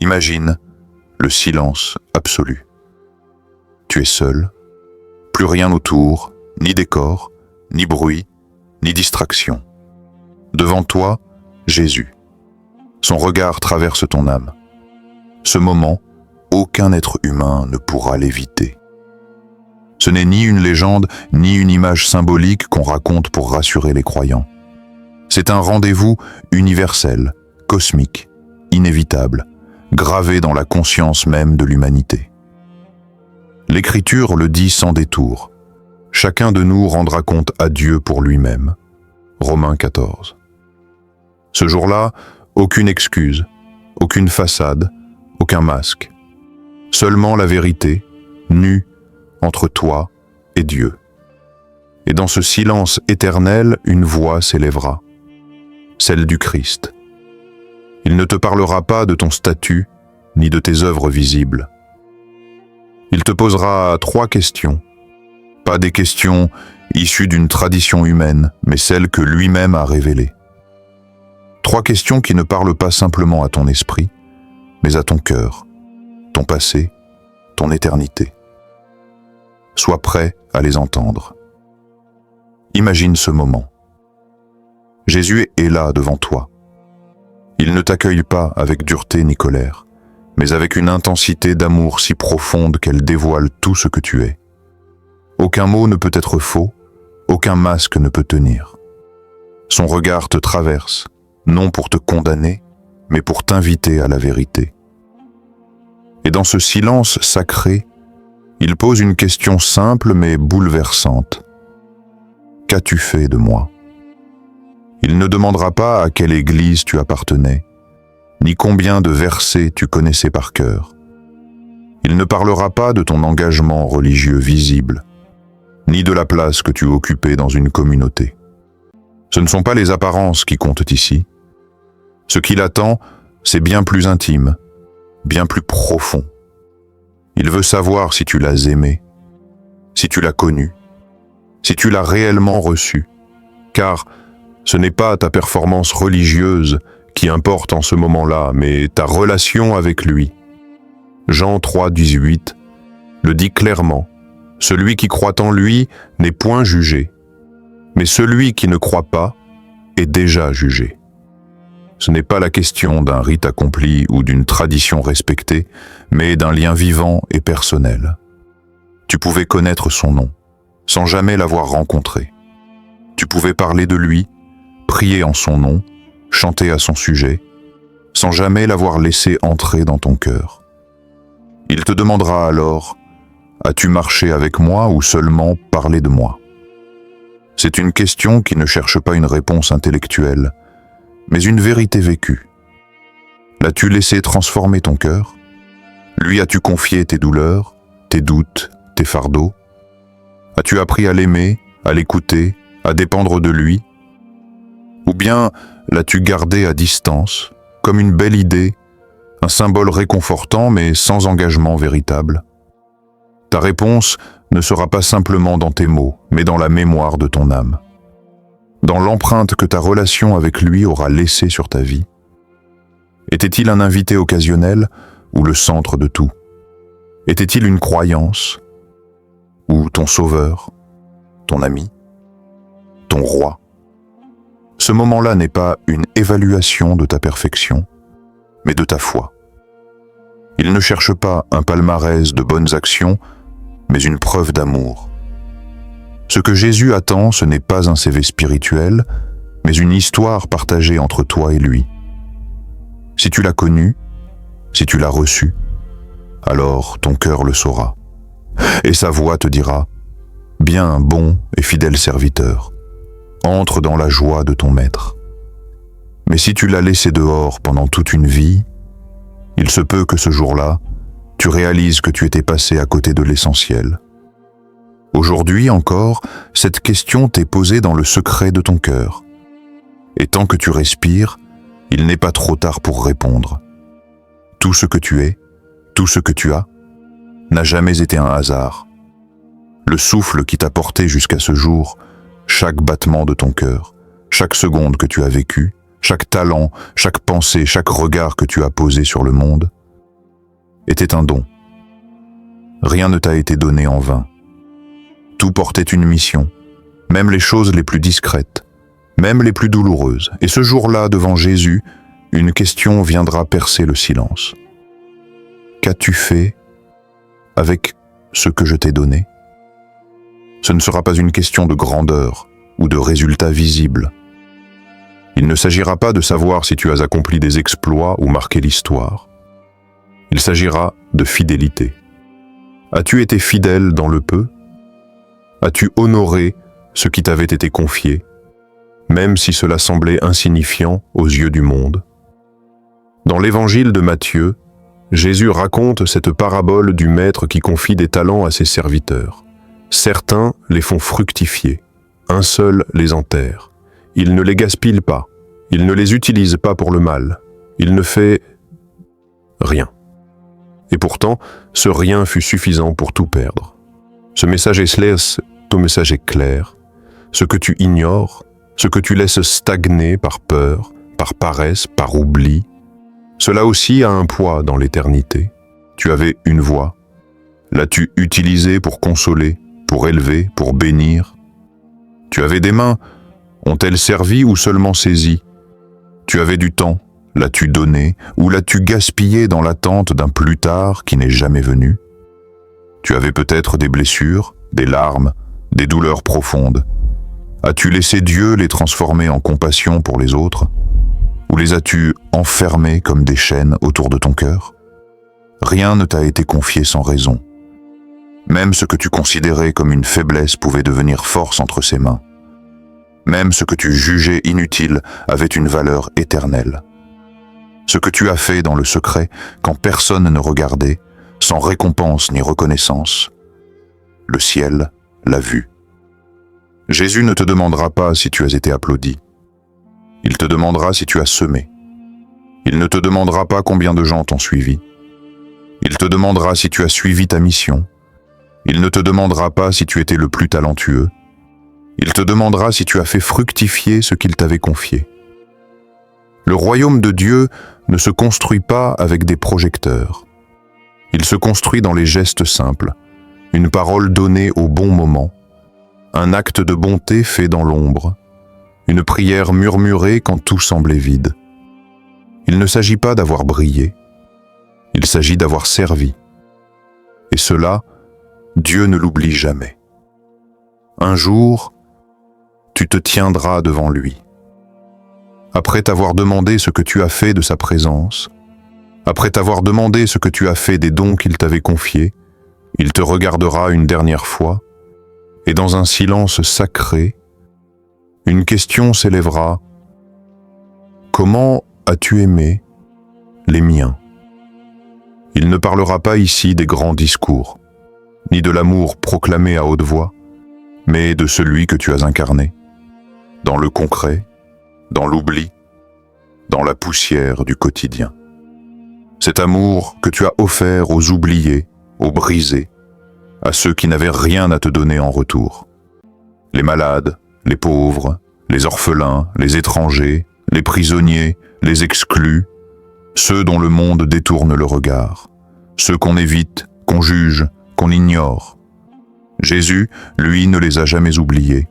Imagine le silence absolu. Tu es seul, plus rien autour, ni décor, ni bruit, ni distraction. Devant toi, Jésus. Son regard traverse ton âme. Ce moment, aucun être humain ne pourra l'éviter. Ce n'est ni une légende, ni une image symbolique qu'on raconte pour rassurer les croyants. C'est un rendez-vous universel, cosmique, inévitable, gravé dans la conscience même de l'humanité. L'Écriture le dit sans détour. Chacun de nous rendra compte à Dieu pour lui-même. Romains 14. Ce jour-là, aucune excuse, aucune façade, aucun masque. Seulement la vérité, nue, entre toi et Dieu. Et dans ce silence éternel, une voix s'élèvera, celle du Christ. Il ne te parlera pas de ton statut, ni de tes œuvres visibles. Il te posera 3 questions, pas des questions issues d'une tradition humaine, mais celles que lui-même a révélées. 3 questions qui ne parlent pas simplement à ton esprit, mais à ton cœur, ton passé, ton éternité. Sois prêt à les entendre. Imagine ce moment. Jésus est là devant toi. Il ne t'accueille pas avec dureté ni colère, mais avec une intensité d'amour si profonde qu'elle dévoile tout ce que tu es. Aucun mot ne peut être faux, aucun masque ne peut tenir. Son regard te traverse, non pour te condamner, mais pour t'inviter à la vérité. Et dans ce silence sacré, il pose une question simple mais bouleversante. Qu'as-tu fait de moi ? Il ne demandera pas à quelle église tu appartenais, ni combien de versets tu connaissais par cœur. Il ne parlera pas de ton engagement religieux visible, ni de la place que tu occupais dans une communauté. Ce ne sont pas les apparences qui comptent ici. Ce qui l'attend, c'est bien plus intime, bien plus profond. Il veut savoir si tu l'as aimé, si tu l'as connu, si tu l'as réellement reçu, car ce n'est pas ta performance religieuse qui importe en ce moment-là, mais ta relation avec lui. Jean 3, 18 le dit clairement, « Celui qui croit en lui n'est point jugé, mais celui qui ne croit pas est déjà jugé. » Ce n'est pas la question d'un rite accompli ou d'une tradition respectée, mais d'un lien vivant et personnel. Tu pouvais connaître son nom, sans jamais l'avoir rencontré. Tu pouvais parler de lui, prier en son nom, chanter à son sujet, sans jamais l'avoir laissé entrer dans ton cœur. Il te demandera alors, « As-tu marché avec moi ou seulement parlé de moi ?» C'est une question qui ne cherche pas une réponse intellectuelle, mais une vérité vécue. L'as-tu laissé transformer ton cœur ? Lui as-tu confié tes douleurs, tes doutes, tes fardeaux ? As-tu appris à l'aimer, à l'écouter, à dépendre de lui ? Ou bien l'as-tu gardé à distance, comme une belle idée, un symbole réconfortant mais sans engagement véritable ? Ta réponse ne sera pas simplement dans tes mots, mais dans la mémoire de ton âme. Dans l'empreinte que ta relation avec lui aura laissée sur ta vie. Était-il un invité occasionnel ou le centre de tout ? Était-il une croyance ou ton sauveur, ton ami, ton roi ? Ce moment-là n'est pas une évaluation de ta perfection, mais de ta foi. Il ne cherche pas un palmarès de bonnes actions, mais une preuve d'amour. Ce que Jésus attend, ce n'est pas un CV spirituel, mais une histoire partagée entre toi et lui. Si tu l'as connu, si tu l'as reçu, alors ton cœur le saura. Et sa voix te dira, « Bien, bon et fidèle serviteur, entre dans la joie de ton maître. » Mais si tu l'as laissé dehors pendant toute une vie, il se peut que ce jour-là, tu réalises que tu étais passé à côté de l'essentiel. Aujourd'hui encore, cette question t'est posée dans le secret de ton cœur. Et tant que tu respires, il n'est pas trop tard pour répondre. Tout ce que tu es, tout ce que tu as, n'a jamais été un hasard. Le souffle qui t'a porté jusqu'à ce jour, chaque battement de ton cœur, chaque seconde que tu as vécue, chaque talent, chaque pensée, chaque regard que tu as posé sur le monde, était un don. Rien ne t'a été donné en vain. Tout portait une mission, même les choses les plus discrètes, même les plus douloureuses. Et ce jour-là, devant Jésus, une question viendra percer le silence. Qu'as-tu fait avec ce que je t'ai donné? Ce ne sera pas une question de grandeur ou de résultats visibles. Il ne s'agira pas de savoir si tu as accompli des exploits ou marqué l'histoire. Il s'agira de fidélité. As-tu été fidèle dans le peu? As-tu honoré ce qui t'avait été confié, même si cela semblait insignifiant aux yeux du monde? Dans l'évangile de Matthieu, Jésus raconte cette parabole du maître qui confie des talents à ses serviteurs. Certains les font fructifier, un seul les enterre. Il ne les gaspille pas, il ne les utilise pas pour le mal, il ne fait rien. Et pourtant, ce rien fut suffisant pour tout perdre. Ce message est clair. Ce que tu ignores, ce que tu laisses stagner par peur, par paresse, par oubli, cela aussi a un poids dans l'éternité. Tu avais une voix. L'as-tu utilisée pour consoler, pour élever, pour bénir? Tu avais des mains. Ont-elles servi ou seulement saisi? Tu avais du temps. L'as-tu donné ou l'as-tu gaspillé dans l'attente d'un plus tard qui n'est jamais venu? Tu avais peut-être des blessures, des larmes, des douleurs profondes. As-tu laissé Dieu les transformer en compassion pour les autres? Ou les as-tu enfermés comme des chaînes autour de ton cœur? Rien ne t'a été confié sans raison. Même ce que tu considérais comme une faiblesse pouvait devenir force entre ses mains. Même ce que tu jugeais inutile avait une valeur éternelle. Ce que tu as fait dans le secret, quand personne ne regardait, sans récompense ni reconnaissance, le ciel l'a vu. Jésus ne te demandera pas si tu as été applaudi. Il te demandera si tu as semé. Il ne te demandera pas combien de gens t'ont suivi. Il te demandera si tu as suivi ta mission. Il ne te demandera pas si tu étais le plus talentueux. Il te demandera si tu as fait fructifier ce qu'il t'avait confié. Le royaume de Dieu ne se construit pas avec des projecteurs. Il se construit dans les gestes simples, une parole donnée au bon moment, un acte de bonté fait dans l'ombre, une prière murmurée quand tout semblait vide. Il ne s'agit pas d'avoir brillé, il s'agit d'avoir servi. Et cela, Dieu ne l'oublie jamais. Un jour, tu te tiendras devant lui. Après t'avoir demandé ce que tu as fait de sa présence, après t'avoir demandé ce que tu as fait des dons qu'il t'avait confiés, il te regardera une dernière fois, et dans un silence sacré, une question s'élèvera. Comment as-tu aimé les miens? Il ne parlera pas ici des grands discours, ni de l'amour proclamé à haute voix, mais de celui que tu as incarné, dans le concret, dans l'oubli, dans la poussière du quotidien. Cet amour que tu as offert aux oubliés, aux brisés, à ceux qui n'avaient rien à te donner en retour. Les malades, les pauvres, les orphelins, les étrangers, les prisonniers, les exclus, ceux dont le monde détourne le regard, ceux qu'on évite, qu'on juge, qu'on ignore. Jésus, lui, ne les a jamais oubliés,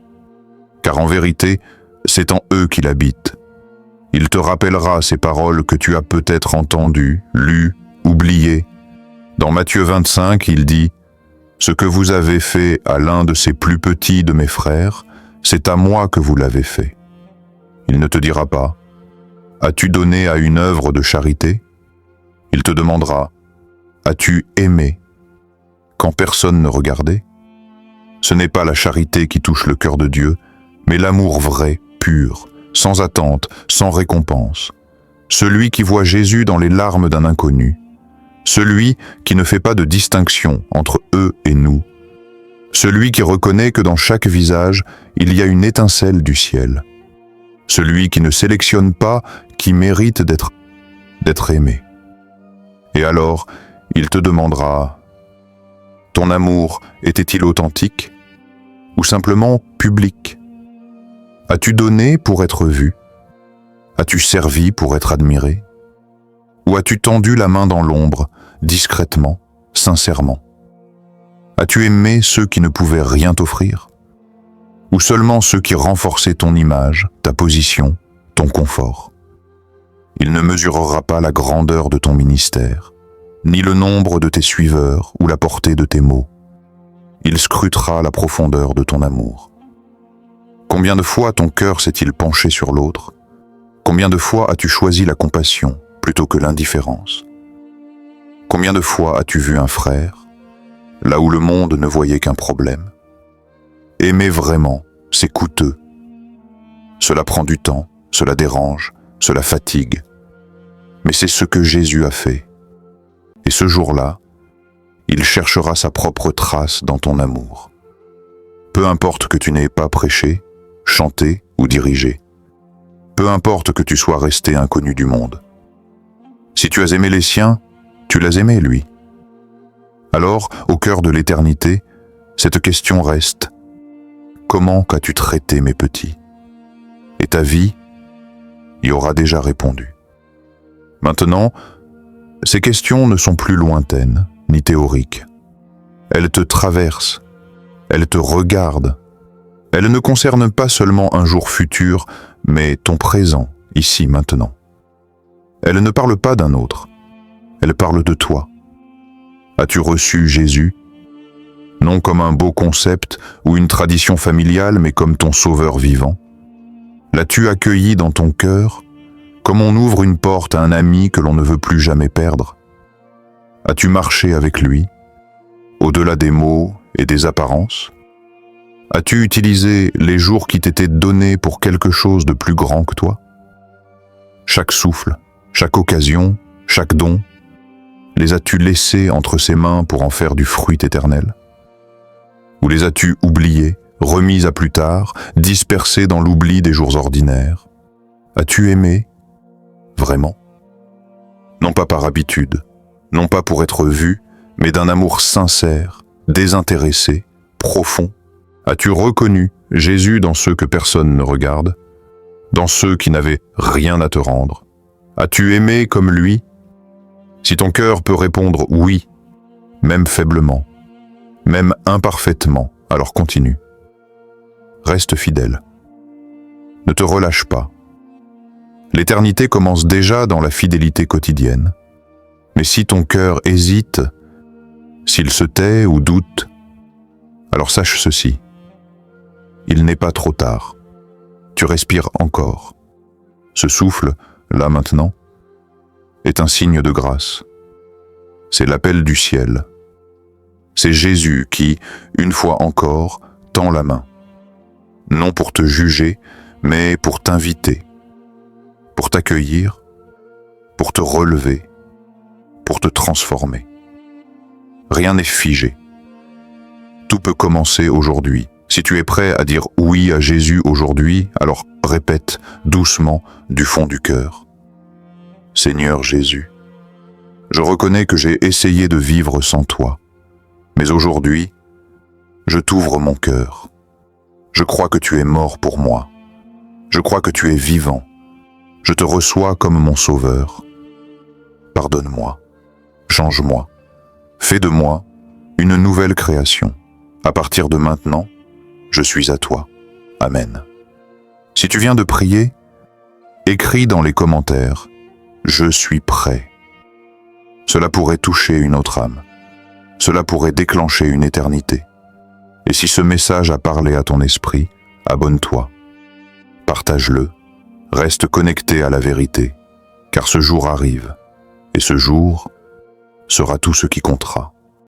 car en vérité, c'est en eux qu'il habite. Il te rappellera ces paroles que tu as peut-être entendues, lues, oubliées. Dans Matthieu 25, il dit « Ce que vous avez fait à l'un de ces plus petits de mes frères, c'est à moi que vous l'avez fait. » Il ne te dira pas « As-tu donné à une œuvre de charité ?» Il te demandera « As-tu aimé ?» quand personne ne regardait. Ce n'est pas la charité qui touche le cœur de Dieu, mais l'amour vrai, pur, sans attente, sans récompense. Celui qui voit Jésus dans les larmes d'un inconnu. Celui qui ne fait pas de distinction entre eux et nous. Celui qui reconnaît que dans chaque visage, il y a une étincelle du ciel. Celui qui ne sélectionne pas qui mérite d'être aimé. Et alors, il te demandera « Ton amour était-il authentique ou simplement public ? As-tu donné pour être vu? As-tu servi pour être admiré? Ou as-tu tendu la main dans l'ombre, discrètement, sincèrement? As-tu aimé ceux qui ne pouvaient rien t'offrir? Ou seulement ceux qui renforçaient ton image, ta position, ton confort? Il ne mesurera pas la grandeur de ton ministère, ni le nombre de tes suiveurs ou la portée de tes mots. Il scrutera la profondeur de ton amour. Combien de fois ton cœur s'est-il penché sur l'autre? Combien de fois as-tu choisi la compassion plutôt que l'indifférence? Combien de fois as-tu vu un frère, là où le monde ne voyait qu'un problème? Aimer vraiment, c'est coûteux. Cela prend du temps, cela dérange, cela fatigue. Mais c'est ce que Jésus a fait. Et ce jour-là, il cherchera sa propre trace dans ton amour. Peu importe que tu n'aies pas prêché, chanté ou dirigé. Peu importe que tu sois resté inconnu du monde. Si tu as aimé les siens, tu l'as aimé, lui. Alors, au cœur de l'éternité, cette question reste: comment qu'as-tu traité mes petits? Et ta vie y aura déjà répondu. Maintenant, ces questions ne sont plus lointaines ni théoriques. Elles te traversent, elles te regardent. Elles ne concernent pas seulement un jour futur, mais ton présent, ici, maintenant. Elles ne parlent pas d'un autre, elles parlent de toi. As-tu reçu Jésus, non comme un beau concept ou une tradition familiale, mais comme ton sauveur vivant? L'as-tu accueilli dans ton cœur, comme on ouvre une porte à un ami que l'on ne veut plus jamais perdre? As-tu marché avec lui, au-delà des mots et des apparences? As-tu utilisé les jours qui t'étaient donnés pour quelque chose de plus grand que toi? Chaque souffle, chaque occasion, chaque don, les as-tu laissés entre ses mains pour en faire du fruit éternel? Ou les as-tu oubliés, remis à plus tard, dispersés dans l'oubli des jours ordinaires? As-tu aimé, vraiment? Non pas par habitude, non pas pour être vu, mais d'un amour sincère, désintéressé, profond. As-tu reconnu Jésus dans ceux que personne ne regarde, dans ceux qui n'avaient rien à te rendre? As-tu aimé comme lui? Si ton cœur peut répondre oui, même faiblement, même imparfaitement, alors continue. Reste fidèle. Ne te relâche pas. L'éternité commence déjà dans la fidélité quotidienne. Mais si ton cœur hésite, s'il se tait ou doute, alors sache ceci. Il n'est pas trop tard. Tu respires encore. Ce souffle, là maintenant, est un signe de grâce. C'est l'appel du ciel. C'est Jésus qui, une fois encore, tend la main. Non pour te juger, mais pour t'inviter, pour t'accueillir, pour te relever, pour te transformer. Rien n'est figé. Tout peut commencer aujourd'hui. Si tu es prêt à dire oui à Jésus aujourd'hui, alors répète doucement du fond du cœur. Seigneur Jésus, je reconnais que j'ai essayé de vivre sans toi, mais aujourd'hui, je t'ouvre mon cœur. Je crois que tu es mort pour moi. Je crois que tu es vivant. Je te reçois comme mon sauveur. Pardonne-moi, change-moi, fais de moi une nouvelle création. À partir de maintenant, je suis à toi. Amen. Si tu viens de prier, écris dans les commentaires « Je suis prêt ». Cela pourrait toucher une autre âme. Cela pourrait déclencher une éternité. Et si ce message a parlé à ton esprit, abonne-toi. Partage-le. Reste connecté à la vérité, car ce jour arrive. Et ce jour sera tout ce qui comptera.